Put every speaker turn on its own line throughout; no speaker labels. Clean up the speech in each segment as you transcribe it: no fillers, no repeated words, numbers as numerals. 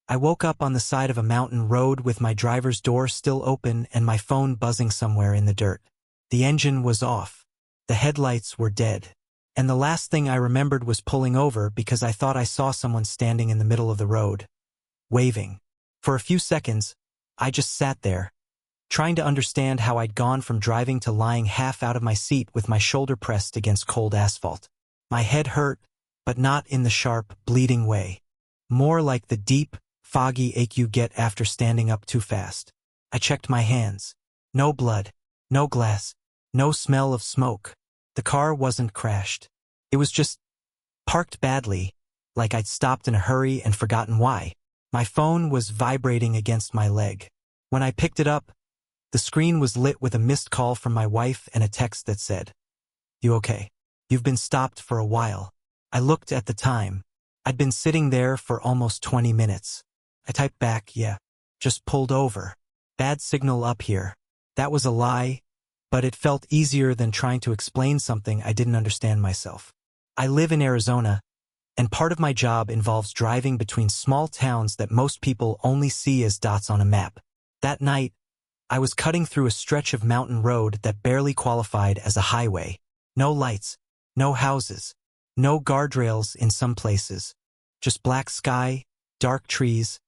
I woke up on the side of a mountain road with my driver's door still open and my phone buzzing somewhere in the dirt. The engine was off. The headlights were dead. And the last thing I remembered was pulling over because I thought I saw someone standing in the middle of the road, waving. For a few seconds, I just sat there, trying to understand how I'd gone from driving to lying half out of my seat with my shoulder pressed against cold asphalt. My head hurt, but not in the sharp, bleeding way. More like the deep, foggy ache you get after standing up too fast. I checked my hands. No blood, no glass, no smell of smoke. The car wasn't crashed. It was just parked badly, like I'd stopped in a hurry and forgotten why. My phone was vibrating against my leg. When I picked it up, the screen was lit with a missed call from my wife and a text that said, "You okay? You've been stopped for a while." I looked at the time. I'd been sitting there for almost 20 minutes. I typed back, "Yeah, just pulled over. Bad signal up here." That was a lie, but it felt easier than trying to explain something I didn't understand myself. I live in Arizona, and part of my job involves driving between small towns that most people only see as dots on a map. That night, I was cutting through a stretch of mountain road that barely qualified as a highway. No lights, no houses, no guardrails in some places, just black sky, dark trees,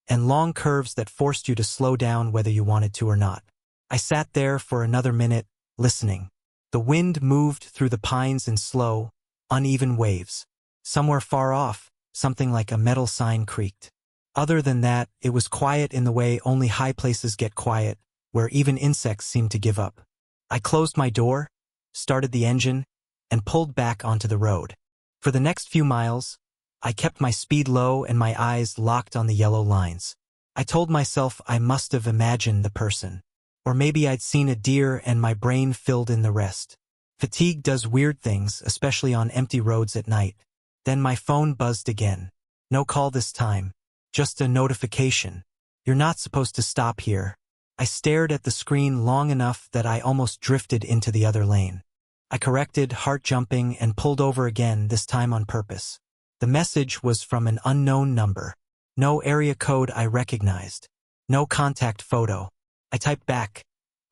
and long curves that forced you to slow down whether you wanted to or not. I sat there for another minute, listening. The wind moved through the pines in slow, uneven waves. Somewhere far off, something like a metal sign creaked. Other than that, it was quiet in the way only high places get quiet, where even insects seem to give up. I closed my door, started the engine, and pulled back onto the road. For the next few miles, I kept my speed low and my eyes locked on the yellow lines. I told myself I must have imagined the person. Or maybe I'd seen a deer and my brain filled in the rest. Fatigue does weird things, especially on empty roads at night. Then my phone buzzed again. No call this time. Just a notification. "You're not supposed to stop here." I stared at the screen long enough that I almost drifted into the other lane. I corrected, heart jumping, and pulled over again, this time on purpose. The message was from an unknown number. No area code I recognized. No contact photo. I typed back,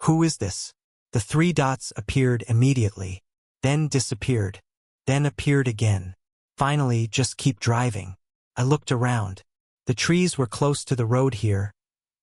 "Who is this?" The 3 dots appeared immediately, then disappeared, then appeared again. Finally, "Just keep driving." I looked around. The trees were close to the road here,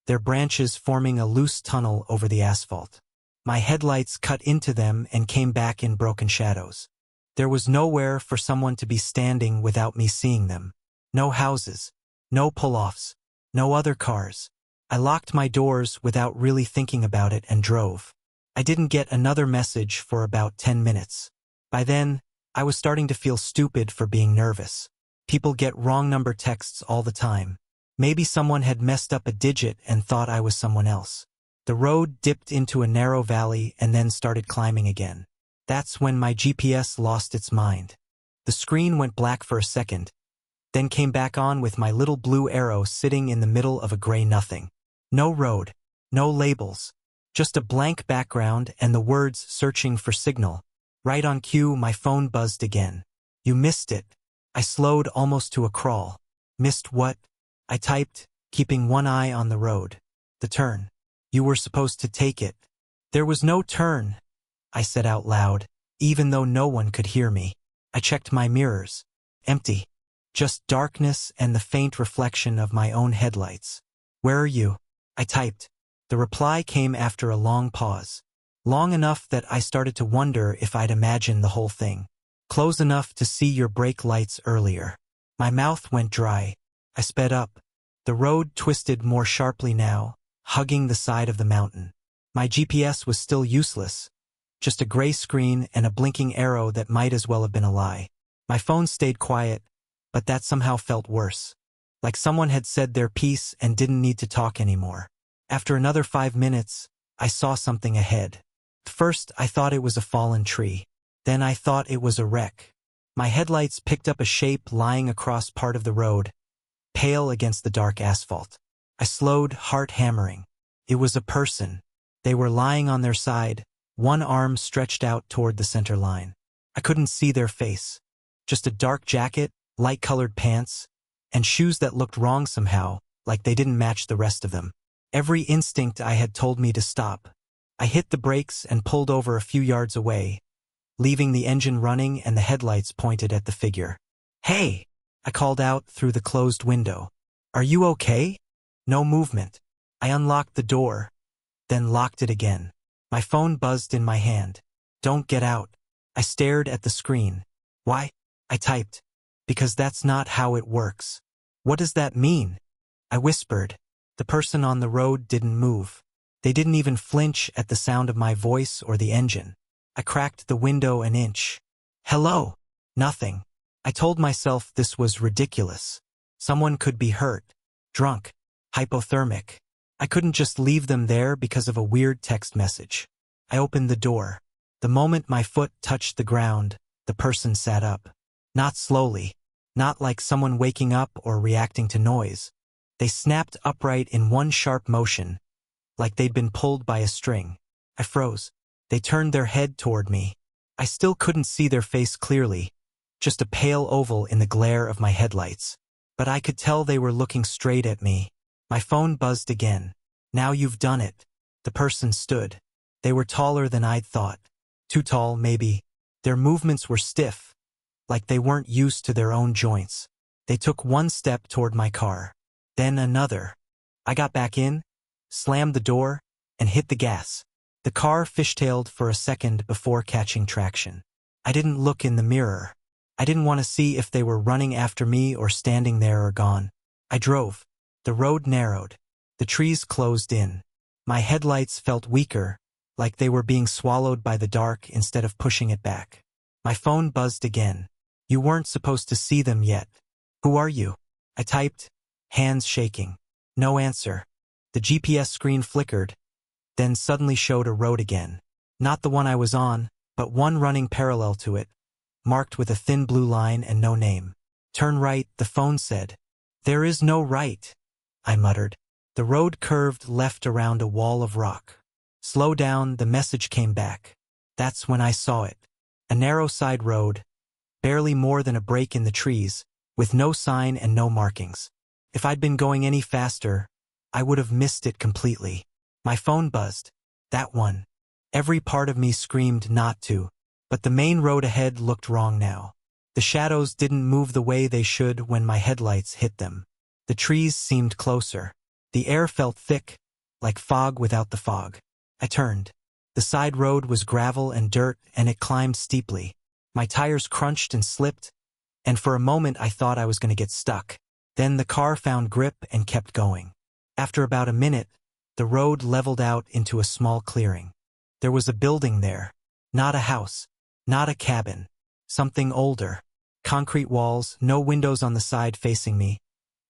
their branches forming a loose tunnel over the asphalt. My headlights cut into them and came back in broken shadows. There was nowhere for someone to be standing without me seeing them. No houses, no pull-offs, no other cars. I locked my doors without really thinking about it and drove. I didn't get another message for about 10 minutes. By then, I was starting to feel stupid for being nervous. People get wrong number texts all the time. Maybe someone had messed up a digit and thought I was someone else. The road dipped into a narrow valley and then started climbing again. That's when my GPS lost its mind. The screen went black for a second, then came back on with my little blue arrow sitting in the middle of a gray nothing. No road, no labels, just a blank background and the words searching for signal. Right on cue, my phone buzzed again. "You missed it." I slowed almost to a crawl. "Missed what?" I typed, keeping one eye on the road. "The turn. You were supposed to take it." "There was no turn," I said out loud, even though no one could hear me. I checked my mirrors. Empty. Just darkness and the faint reflection of my own headlights. "Where are you?" I typed. The reply came after a long pause. Long enough that I started to wonder if I'd imagined the whole thing. "Close enough to see your brake lights earlier." My mouth went dry. I sped up. The road twisted more sharply now, hugging the side of the mountain. My GPS was still useless. Just a gray screen and a blinking arrow that might as well have been a lie. My phone stayed quiet, but that somehow felt worse. Like someone had said their piece and didn't need to talk anymore. After another 5 minutes, I saw something ahead. First, I thought it was a fallen tree. Then I thought it was a wreck. My headlights picked up a shape lying across part of the road, pale against the dark asphalt. I slowed, heart hammering. It was a person. They were lying on their side, one arm stretched out toward the center line. I couldn't see their face. Just a dark jacket, light-colored pants, and shoes that looked wrong somehow, like they didn't match the rest of them. Every instinct I had told me to stop. I hit the brakes and pulled over a few yards away, leaving the engine running and the headlights pointed at the figure. "Hey!" I called out through the closed window. "Are you okay?" No movement. I unlocked the door, then locked it again. My phone buzzed in my hand. "Don't get out." I stared at the screen. "Why?" I typed. "Because that's not how it works." "What does that mean?" I whispered. The person on the road didn't move. They didn't even flinch at the sound of my voice or the engine. I cracked the window an inch. "Hello?" Nothing. I told myself this was ridiculous. Someone could be hurt, drunk, hypothermic. I couldn't just leave them there because of a weird text message. I opened the door. The moment my foot touched the ground, the person sat up. Not slowly. Not like someone waking up or reacting to noise. They snapped upright in one sharp motion, like they'd been pulled by a string. I froze. They turned their head toward me. I still couldn't see their face clearly, just a pale oval in the glare of my headlights. But I could tell they were looking straight at me. My phone buzzed again. "Now you've done it." The person stood. They were taller than I'd thought. Too tall, maybe. Their movements were stiff, like they weren't used to their own joints. They took one step toward my car. Then another. I got back in, slammed the door, and hit the gas. The car fishtailed for a second before catching traction. I didn't look in the mirror. I didn't want to see if they were running after me or standing there or gone. I drove. The road narrowed. The trees closed in. My headlights felt weaker, like they were being swallowed by the dark instead of pushing it back. My phone buzzed again. "You weren't supposed to see them yet." "Who are you?" I typed, hands shaking. No answer. The GPS screen flickered, then suddenly showed a road again. Not the one I was on, but one running parallel to it, marked with a thin blue line and no name. "Turn right," the phone said. "There is no right," I muttered. The road curved left around a wall of rock. "Slow down," the message came back. That's when I saw it. A narrow side road, barely more than a break in the trees, with no sign and no markings. If I'd been going any faster, I would have missed it completely. My phone buzzed. That one. Every part of me screamed not to, but the main road ahead looked wrong now. The shadows didn't move the way they should when my headlights hit them. The trees seemed closer. The air felt thick, like fog without the fog. I turned. The side road was gravel and dirt, and it climbed steeply. My tires crunched and slipped, and for a moment I thought I was going to get stuck. Then the car found grip and kept going. After about a minute, the road leveled out into a small clearing. There was a building there. Not a house. Not a cabin. Something older. Concrete walls, no windows on the side facing me,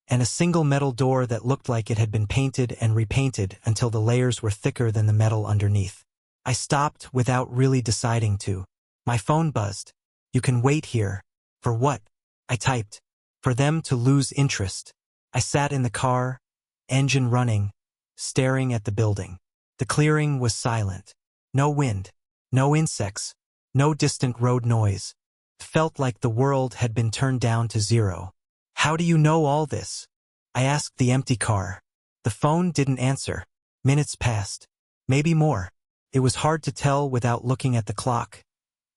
and a single metal door that looked like it had been painted and repainted until the layers were thicker than the metal underneath. I stopped without really deciding to. My phone buzzed. "You can wait here." "For what?" I typed. "For them to lose interest." I sat in the car, engine running, staring at the building. The clearing was silent. No wind, no insects, no distant road noise. It felt like the world had been turned down to zero. "How do you know all this?" I asked the empty car. The phone didn't answer. Minutes passed. Maybe more. It was hard to tell without looking at the clock,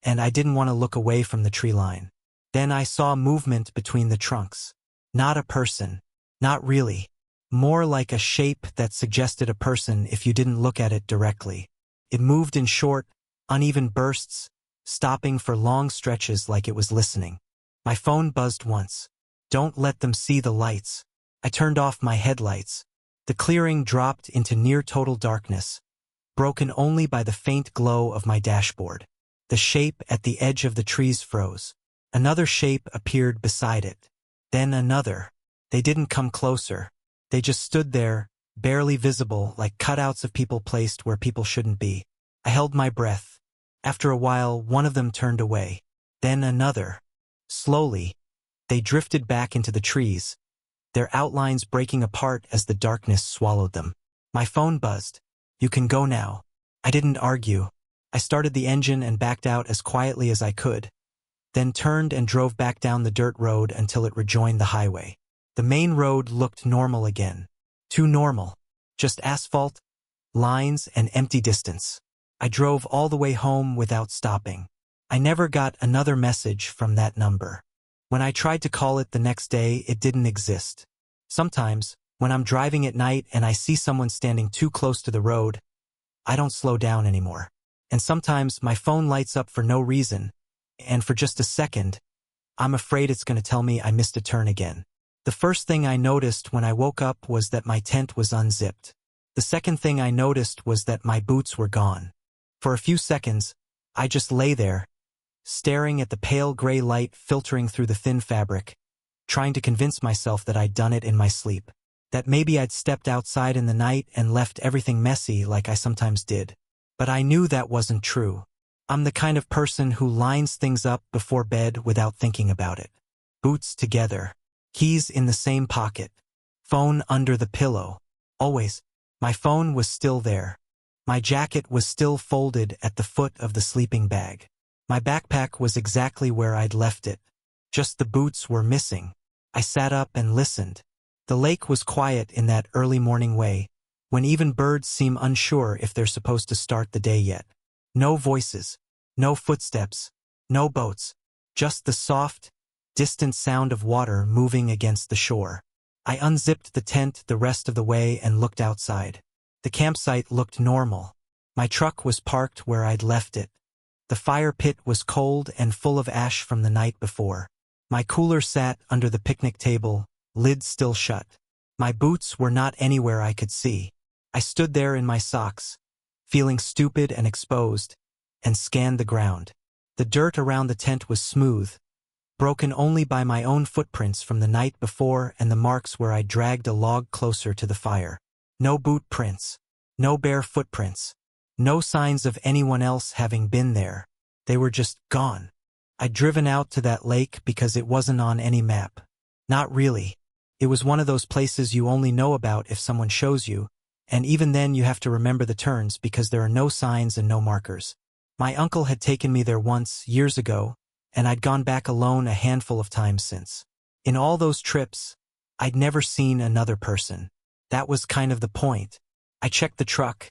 and I didn't want to look away from the tree line. Then I saw movement between the trunks. Not a person. Not really. More like a shape that suggested a person if you didn't look at it directly. It moved in short, uneven bursts, stopping for long stretches like it was listening. My phone buzzed once. "Don't let them see the lights." I turned off my headlights. The clearing dropped into near total darkness, broken only by the faint glow of my dashboard. The shape at the edge of the trees froze. Another shape appeared beside it. Then another. They didn't come closer. They just stood there, barely visible, like cutouts of people placed where people shouldn't be. I held my breath. After a while, one of them turned away. Then another. Slowly, they drifted back into the trees, their outlines breaking apart as the darkness swallowed them. My phone buzzed. "You can go now." I didn't argue. I started the engine and backed out as quietly as I could, then turned and drove back down the dirt road until it rejoined the highway. The main road looked normal again. Too normal. Just asphalt, lines, and empty distance. I drove all the way home without stopping. I never got another message from that number. When I tried to call it the next day, it didn't exist. Sometimes, when I'm driving at night and I see someone standing too close to the road, I don't slow down anymore. And sometimes my phone lights up for no reason, and for just a second, I'm afraid it's going to tell me I missed a turn again. The first thing I noticed when I woke up was that my tent was unzipped. The second thing I noticed was that my boots were gone. For a few seconds, I just lay there, staring at the pale gray light filtering through the thin fabric, trying to convince myself that I'd done it in my sleep. That maybe I'd stepped outside in the night and left everything messy like I sometimes did. But I knew that wasn't true. I'm the kind of person who lines things up before bed without thinking about it. Boots together. Keys in the same pocket. Phone under the pillow. Always. My phone was still there. My jacket was still folded at the foot of the sleeping bag. My backpack was exactly where I'd left it. Just the boots were missing. I sat up and listened. The lake was quiet in that early morning way, when even birds seem unsure if they're supposed to start the day yet. No voices, no footsteps, no boats, just the soft, distant sound of water moving against the shore. I unzipped the tent the rest of the way and looked outside. The campsite looked normal. My truck was parked where I'd left it. The fire pit was cold and full of ash from the night before. My cooler sat under the picnic table, lid still shut. My boots were not anywhere I could see. I stood there in my socks, feeling stupid and exposed, and scanned the ground. The dirt around the tent was smooth, broken only by my own footprints from the night before and the marks where I dragged a log closer to the fire. No boot prints, no bare footprints, no signs of anyone else having been there. They were just gone. I'd driven out to that lake because it wasn't on any map. Not really. It was one of those places you only know about if someone shows you, and even then you have to remember the turns because there are no signs and no markers. My uncle had taken me there once, years ago, and I'd gone back alone a handful of times since. In all those trips, I'd never seen another person. That was kind of the point. I checked the truck,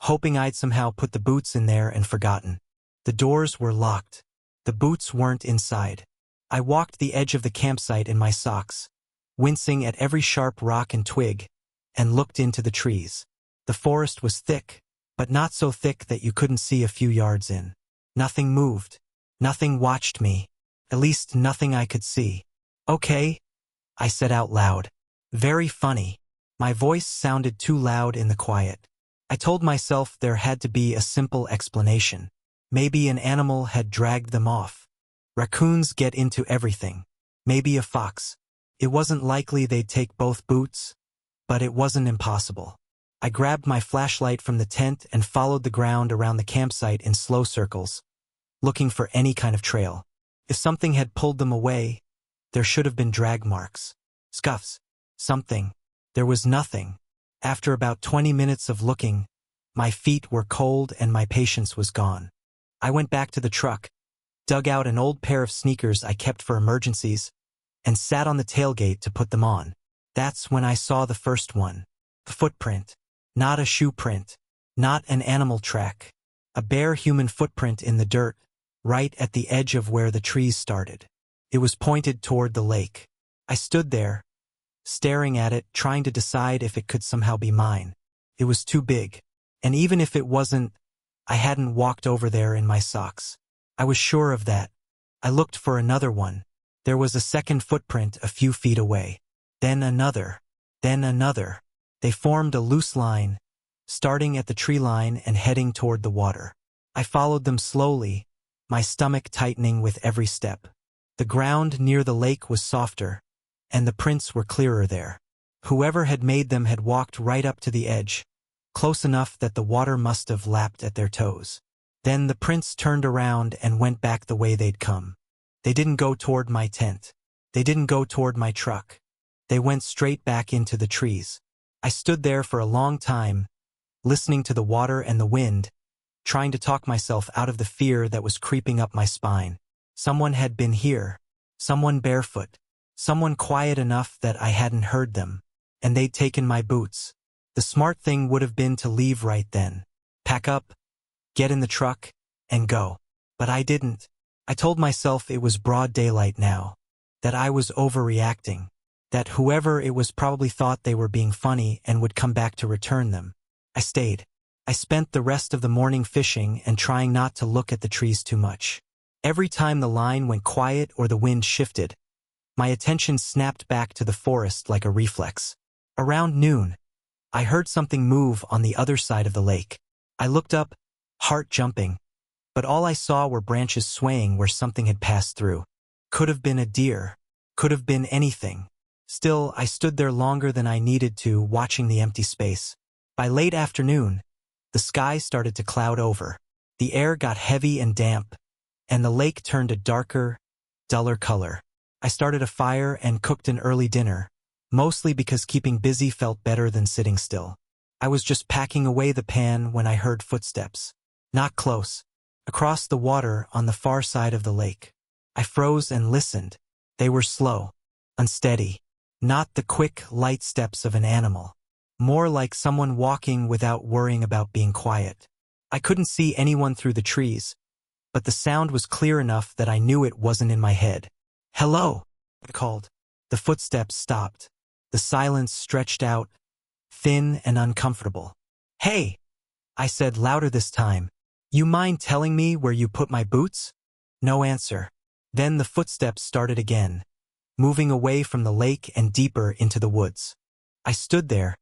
hoping I'd somehow put the boots in there and forgotten. The doors were locked. The boots weren't inside. I walked the edge of the campsite in my socks, wincing at every sharp rock and twig, and looked into the trees. The forest was thick, but not so thick that you couldn't see a few yards in. Nothing moved. Nothing watched me. At least nothing I could see. Okay, I said out loud. Very funny. My voice sounded too loud in the quiet. I told myself there had to be a simple explanation. Maybe an animal had dragged them off. Raccoons get into everything. Maybe a fox. It wasn't likely they'd take both boots, but it wasn't impossible. I grabbed my flashlight from the tent and followed the ground around the campsite in slow circles, looking for any kind of trail. If something had pulled them away, there should have been drag marks. Scuffs. Something. There was nothing. After about 20 minutes of looking, my feet were cold and my patience was gone. I went back to the truck, dug out an old pair of sneakers I kept for emergencies, and sat on the tailgate to put them on. That's when I saw the first one. A footprint. Not a shoe print. Not an animal track. A bare human footprint in the dirt, right at the edge of where the trees started. It was pointed toward the lake. I stood there, staring at it, trying to decide if it could somehow be mine. It was too big. And even if it wasn't, I hadn't walked over there in my socks. I was sure of that. I looked for another one. There was a second footprint a few feet away. Then another. Then another. They formed a loose line, starting at the tree line and heading toward the water. I followed them slowly, my stomach tightening with every step. The ground near the lake was softer, and the prints were clearer there. Whoever had made them had walked right up to the edge, close enough that the water must have lapped at their toes. Then the prints turned around and went back the way they'd come. They didn't go toward my tent. They didn't go toward my truck. They went straight back into the trees. I stood there for a long time, listening to the water and the wind, trying to talk myself out of the fear that was creeping up my spine. Someone had been here. Someone barefoot. Someone quiet enough that I hadn't heard them. and they'd taken my boots. The smart thing would have been to leave right then. Pack up, get in the truck, and go. But I didn't. I told myself it was broad daylight now, that I was overreacting, that whoever it was probably thought they were being funny and would come back to return them. I stayed. I spent the rest of the morning fishing and trying not to look at the trees too much. Every time the line went quiet or the wind shifted, my attention snapped back to the forest like a reflex. Around noon, I heard something move on the other side of the lake. I looked up, heart jumping, but all I saw were branches swaying where something had passed through. Could have been a deer. Could have been anything. Still, I stood there longer than I needed to, watching the empty space. By late afternoon, the sky started to cloud over. The air got heavy and damp, and the lake turned a darker, duller color. I started a fire and cooked an early dinner, mostly because keeping busy felt better than sitting still. I was just packing away the pan when I heard footsteps. Not close. Across the water on the far side of the lake. I froze and listened. They were slow, unsteady. Not the quick, light steps of an animal. More like someone walking without worrying about being quiet. I couldn't see anyone through the trees, but the sound was clear enough that I knew it wasn't in my head. "Hello," I called. The footsteps stopped. The silence stretched out, thin and uncomfortable. "Hey," I said louder this time. "You mind telling me where you put my boots?" No answer. Then the footsteps started again, moving away from the lake and deeper into the woods. I stood there,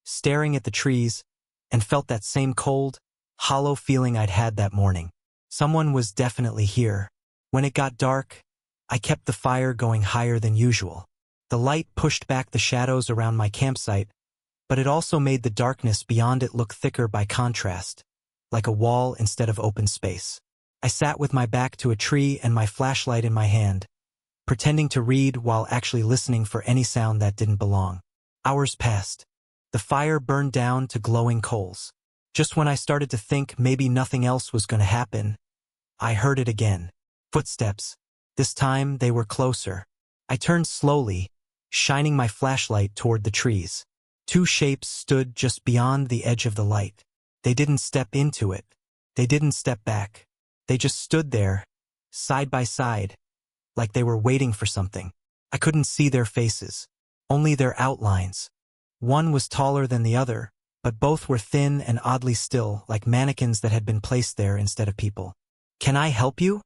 staring at the trees, and felt that same cold, hollow feeling I'd had that morning. Someone was definitely here. When it got dark, I kept the fire going higher than usual. The light pushed back the shadows around my campsite, but it also made the darkness beyond it look thicker by contrast, like a wall instead of open space. I sat with my back to a tree and my flashlight in my hand, pretending to read while actually listening for any sound that didn't belong. Hours passed. The fire burned down to glowing coals. Just when I started to think maybe nothing else was going to happen, I heard it again. Footsteps. This time they were closer. I turned slowly, shining my flashlight toward the trees. Two shapes stood just beyond the edge of the light. They didn't step into it. They didn't step back. They just stood there, side by side, like they were waiting for something. I couldn't see their faces, only their outlines. One was taller than the other, but both were thin and oddly still, like mannequins that had been placed there instead of people. "Can I help you?"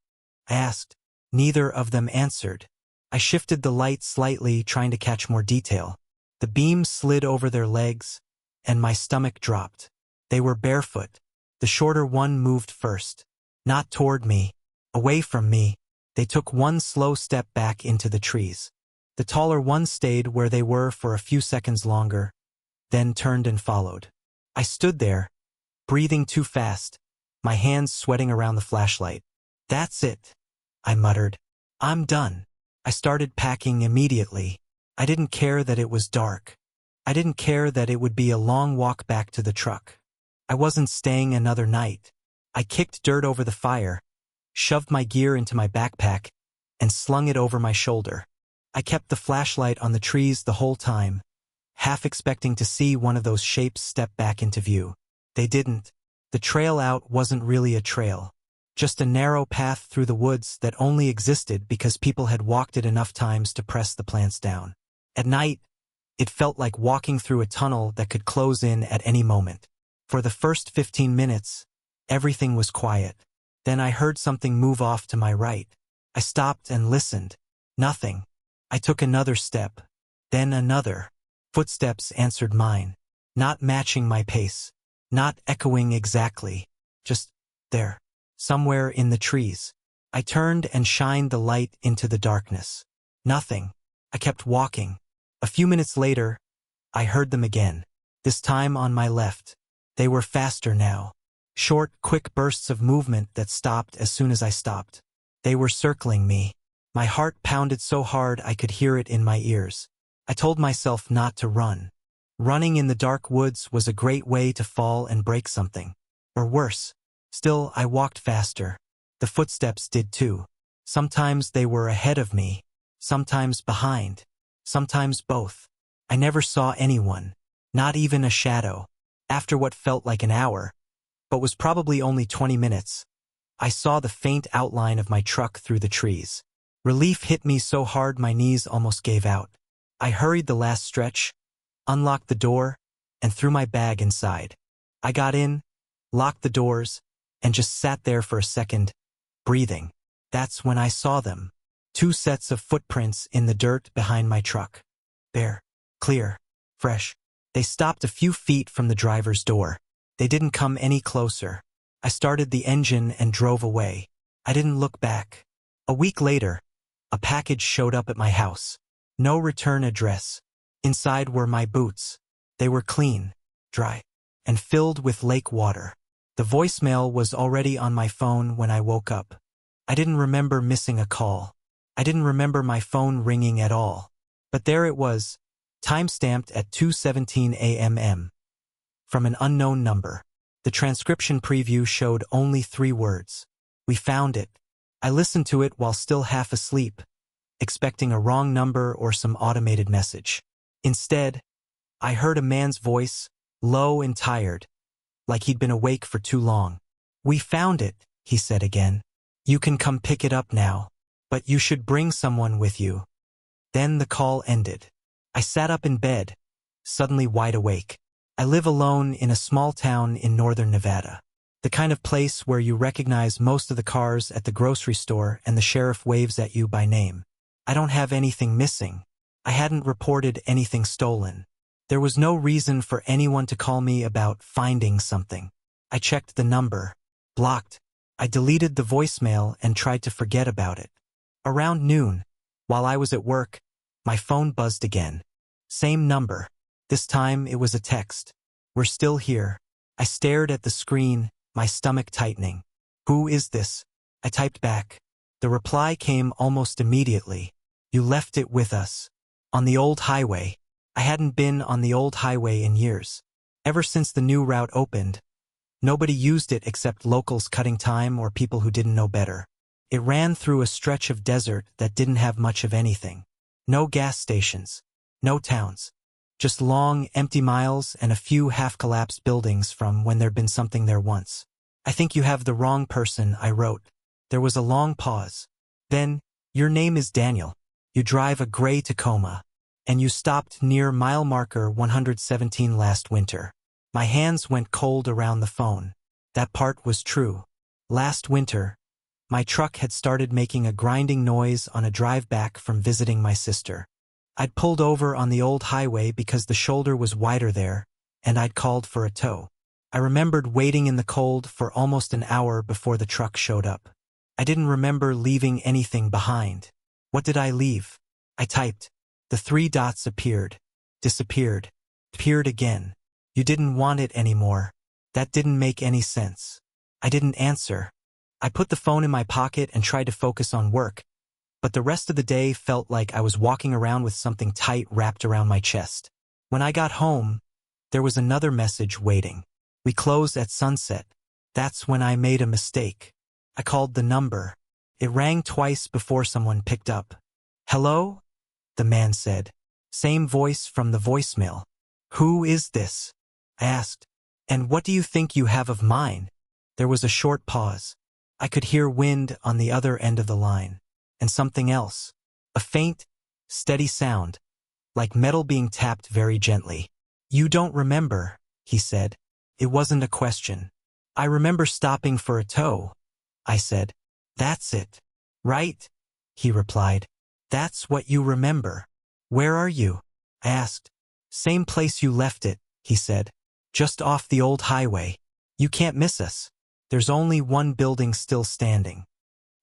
I asked. Neither of them answered. I shifted the light slightly, trying to catch more detail. The beam slid over their legs, and my stomach dropped. They were barefoot. The shorter one moved first. Not toward me, away from me. They took one slow step back into the trees. The taller one stayed where they were for a few seconds longer, then turned and followed. I stood there, breathing too fast, my hands sweating around the flashlight. "That's it," I muttered. "I'm done." I started packing immediately. I didn't care that it was dark. I didn't care that it would be a long walk back to the truck. I wasn't staying another night. I kicked dirt over the fire, shoved my gear into my backpack, and slung it over my shoulder. I kept the flashlight on the trees the whole time, half expecting to see one of those shapes step back into view. They didn't. The trail out wasn't really a trail, just a narrow path through the woods that only existed because people had walked it enough times to press the plants down. At night, it felt like walking through a tunnel that could close in at any moment. For the first 15 minutes, everything was quiet. Then I heard something move off to my right. I stopped and listened. Nothing. I took another step, then another. Footsteps answered mine, not matching my pace, not echoing exactly, just there, somewhere in the trees. I turned and shined the light into the darkness. Nothing. I kept walking. A few minutes later, I heard them again, this time on my left. They were faster now. Short, quick bursts of movement that stopped as soon as I stopped. They were circling me. My heart pounded so hard I could hear it in my ears. I told myself not to run. Running in the dark woods was a great way to fall and break something. Or worse. Still, I walked faster. The footsteps did too. Sometimes they were ahead of me, sometimes behind, sometimes both. I never saw anyone, not even a shadow. After what felt like an hour, but was probably only 20 minutes, I saw the faint outline of my truck through the trees. Relief hit me so hard my knees almost gave out. I hurried the last stretch, unlocked the door, and threw my bag inside. I got in, locked the doors, and just sat there for a second, breathing. That's when I saw them. 2 sets of footprints in the dirt behind my truck. Bare, clear, fresh. They stopped a few feet from the driver's door. They didn't come any closer. I started the engine and drove away. I didn't look back. A week later, a package showed up at my house. No return address. Inside were my boots. They were clean, dry, and filled with lake water. The voicemail was already on my phone when I woke up. I didn't remember missing a call. I didn't remember my phone ringing at all. But there it was, time-stamped at 2:17 a.m. from an unknown number. The transcription preview showed only 3 words. We found it. I listened to it while still half asleep, expecting a wrong number or some automated message. Instead, I heard a man's voice, low and tired, like he'd been awake for too long. "We found it," he said again. "You can come pick it up now, but you should bring someone with you." Then the call ended. I sat up in bed, suddenly wide awake. I live alone in a small town in northern Nevada. The kind of place where you recognize most of the cars at the grocery store and the sheriff waves at you by name. I don't have anything missing. I hadn't reported anything stolen. There was no reason for anyone to call me about finding something. I checked the number. Blocked. I deleted the voicemail and tried to forget about it. Around noon, while I was at work, my phone buzzed again. Same number. This time it was a text. "We're still here." I stared at the screen, my stomach tightening. "Who is this?" I typed back. The reply came almost immediately. "You left it with us. On the old highway." I hadn't been on the old highway in years. Ever since the new route opened, nobody used it except locals cutting time or people who didn't know better. It ran through a stretch of desert that didn't have much of anything. No gas stations. No towns. Just long, empty miles and a few half-collapsed buildings from when there'd been something there once. "I think you have the wrong person," I wrote. There was a long pause. Then, "Your name is Daniel. You drive a gray Tacoma. And you stopped near mile marker 117 last winter." My hands went cold around the phone. That part was true. Last winter, my truck had started making a grinding noise on a drive back from visiting my sister. I'd pulled over on the old highway because the shoulder was wider there, and I'd called for a tow. I remembered waiting in the cold for almost an hour before the truck showed up. I didn't remember leaving anything behind. What did I leave? I typed. The 3 dots appeared, disappeared, appeared again. "You didn't want it anymore." That didn't make any sense. I didn't answer. I put the phone in my pocket and tried to focus on work, but the rest of the day felt like I was walking around with something tight wrapped around my chest. When I got home, there was another message waiting. "We close at sunset." That's when I made a mistake. I called the number. It rang twice before someone picked up. "Hello?" the man said. Same voice from the voicemail. "Who is this?" I asked. "And what do you think you have of mine?" There was a short pause. I could hear wind on the other end of the line. And something else. A faint, steady sound, like metal being tapped very gently. "You don't remember," he said. It wasn't a question. "I remember stopping for a tow," I said. "That's it, right?" he replied. "That's what you remember. Where are you?" I asked. "Same place you left it," he said. "Just off the old highway. You can't miss us. There's only one building still standing."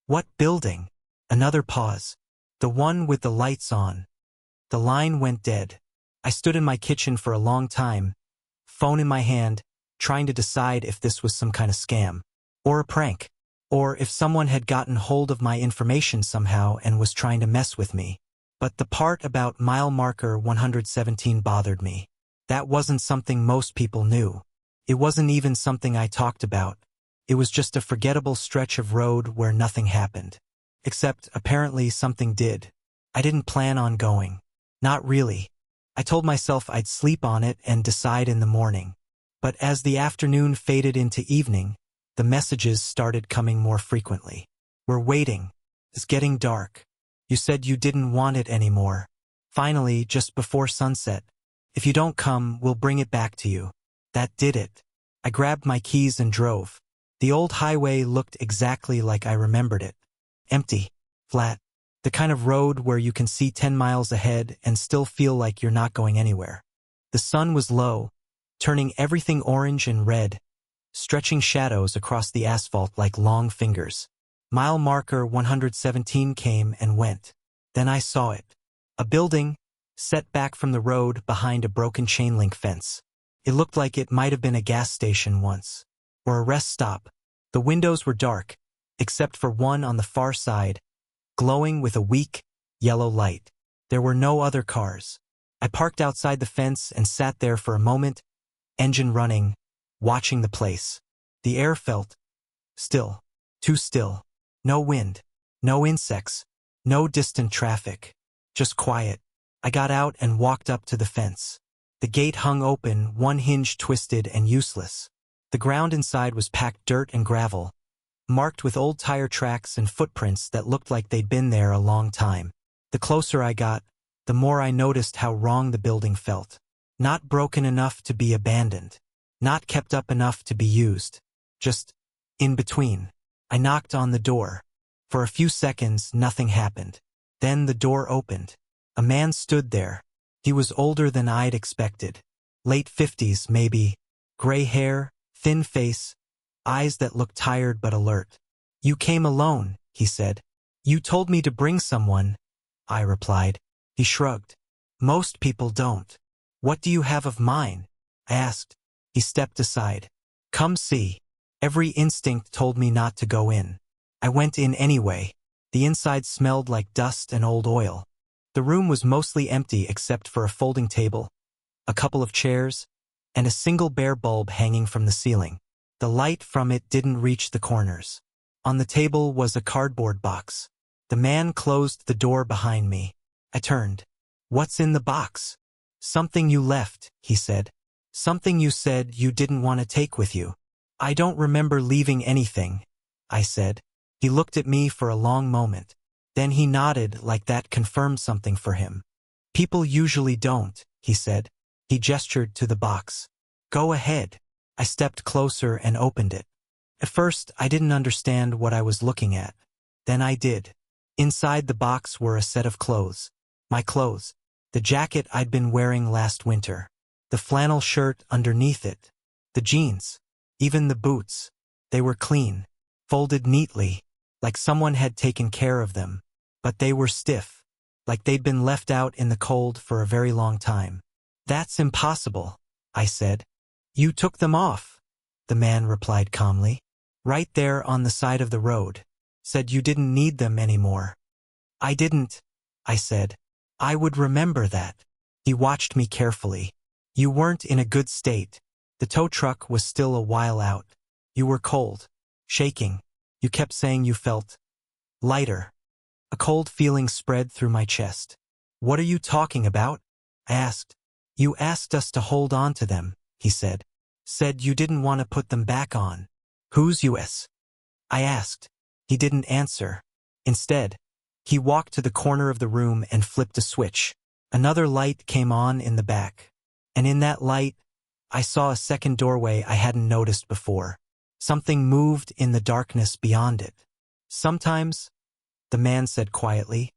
"What building?" Another pause. "The one with the lights on." The line went dead. I stood in my kitchen for a long time, phone in my hand, trying to decide if this was some kind of scam, or a prank, or if someone had gotten hold of my information somehow and was trying to mess with me. But the part about mile marker 117 bothered me. That wasn't something most people knew. It wasn't even something I talked about. It was just a forgettable stretch of road where nothing happened. Except, apparently, something did. I didn't plan on going. Not really. I told myself I'd sleep on it and decide in the morning. But as the afternoon faded into evening, the messages started coming more frequently. We're waiting. It's getting dark. You said you didn't want it anymore. Finally, just before sunset. If you don't come, we'll bring it back to you. That did it. I grabbed my keys and drove. The old highway looked exactly like I remembered it. Empty. Flat. The kind of road where you can see 10 miles ahead and still feel like you're not going anywhere. The sun was low, turning everything orange and red, stretching shadows across the asphalt like long fingers. Mile marker 117 came and went. Then I saw it. A building, set back from the road behind a broken chain-link fence. It looked like it might have been a gas station once, or a rest stop. The windows were dark, except for one on the far side, glowing with a weak, yellow light. There were no other cars. I parked outside the fence and sat there for a moment, engine running, watching the place. The air felt still, too still. No wind, no insects, no distant traffic, just quiet. I got out and walked up to the fence. The gate hung open, one hinge twisted and useless. The ground inside was packed dirt and gravel, marked with old tire tracks and footprints that looked like they'd been there a long time. The closer I got, the more I noticed how wrong the building felt. Not broken enough to be abandoned. Not kept up enough to be used. Just in between. I knocked on the door. For a few seconds, nothing happened. Then the door opened. A man stood there. He was older than I'd expected. Late 50s, maybe. Gray hair, thin face, eyes that looked tired but alert. "You came alone," he said. "You told me to bring someone," I replied. He shrugged. "Most people don't." "What do you have of mine?" I asked. He stepped aside. "Come see." Every instinct told me not to go in. I went in anyway. The inside smelled like dust and old oil. The room was mostly empty except for a folding table, a couple of chairs, and a single bare bulb hanging from the ceiling. The light from it didn't reach the corners. On the table was a cardboard box. The man closed the door behind me. I turned. "What's in the box?" "Something you left," he said. "Something you said you didn't want to take with you." "I don't remember leaving anything," I said. He looked at me for a long moment. Then he nodded like that confirmed something for him. "People usually don't," he said. He gestured to the box. "Go ahead." I stepped closer and opened it. At first, I didn't understand what I was looking at. Then I did. Inside the box were a set of clothes. My clothes. The jacket I'd been wearing last winter. The flannel shirt underneath it. The jeans. Even the boots. They were clean. Folded neatly. Like someone had taken care of them. But they were stiff. Like they'd been left out in the cold for a very long time. "That's impossible," I said. "You took them off," the man replied calmly. "Right there on the side of the road. Said you didn't need them anymore." "I didn't," I said. "I would remember that." He watched me carefully. "You weren't in a good state. The tow truck was still a while out. You were cold. Shaking. You kept saying you felt lighter." A cold feeling spread through my chest. "What are you talking about?" I asked. "You asked us to hold on to them," he said. "Said you didn't want to put them back on." "Who's US?" I asked. He didn't answer. Instead, he walked to the corner of the room and flipped a switch. Another light came on in the back. And in that light, I saw a second doorway I hadn't noticed before. Something moved in the darkness beyond it. "Sometimes," the man said quietly,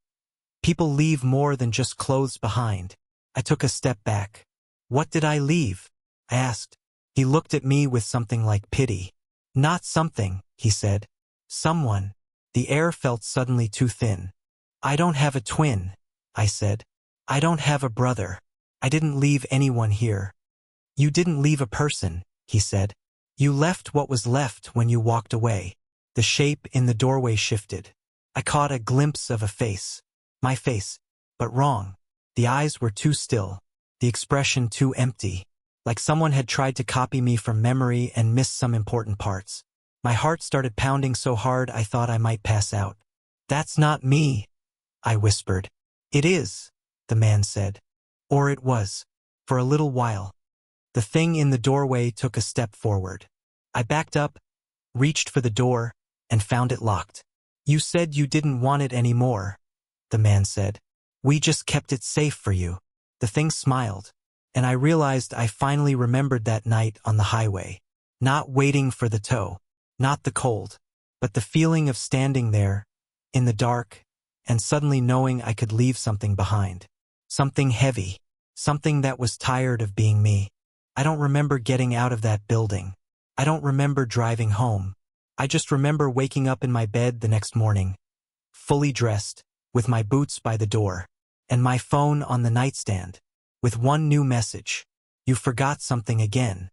"people leave more than just clothes behind." I took a step back. "What did I leave?" I asked. He looked at me with something like pity. "Not something," he said. "Someone." The air felt suddenly too thin. "I don't have a twin," I said. "I don't have a brother. I didn't leave anyone here." "You didn't leave a person," he said. "You left what was left when you walked away." The shape in the doorway shifted. I caught a glimpse of a face. My face. But wrong. The eyes were too still. The expression too empty. Like someone had tried to copy me from memory and missed some important parts. My heart started pounding so hard I thought I might pass out. "That's not me," I whispered. "It is," the man said. Or it was. For a little while. The thing in the doorway took a step forward. I backed up, reached for the door, and found it locked. You said you didn't want it anymore, the man said. We just kept it safe for you. The thing smiled, and I realized I finally remembered that night on the highway. Not waiting for the tow, not the cold, but the feeling of standing there, in the dark, and suddenly knowing I could leave something behind. Something heavy, something that was tired of being me. I don't remember getting out of that building. I don't remember driving home. I just remember waking up in my bed the next morning, fully dressed, with my boots by the door, and my phone on the nightstand, with one new message. You forgot something again.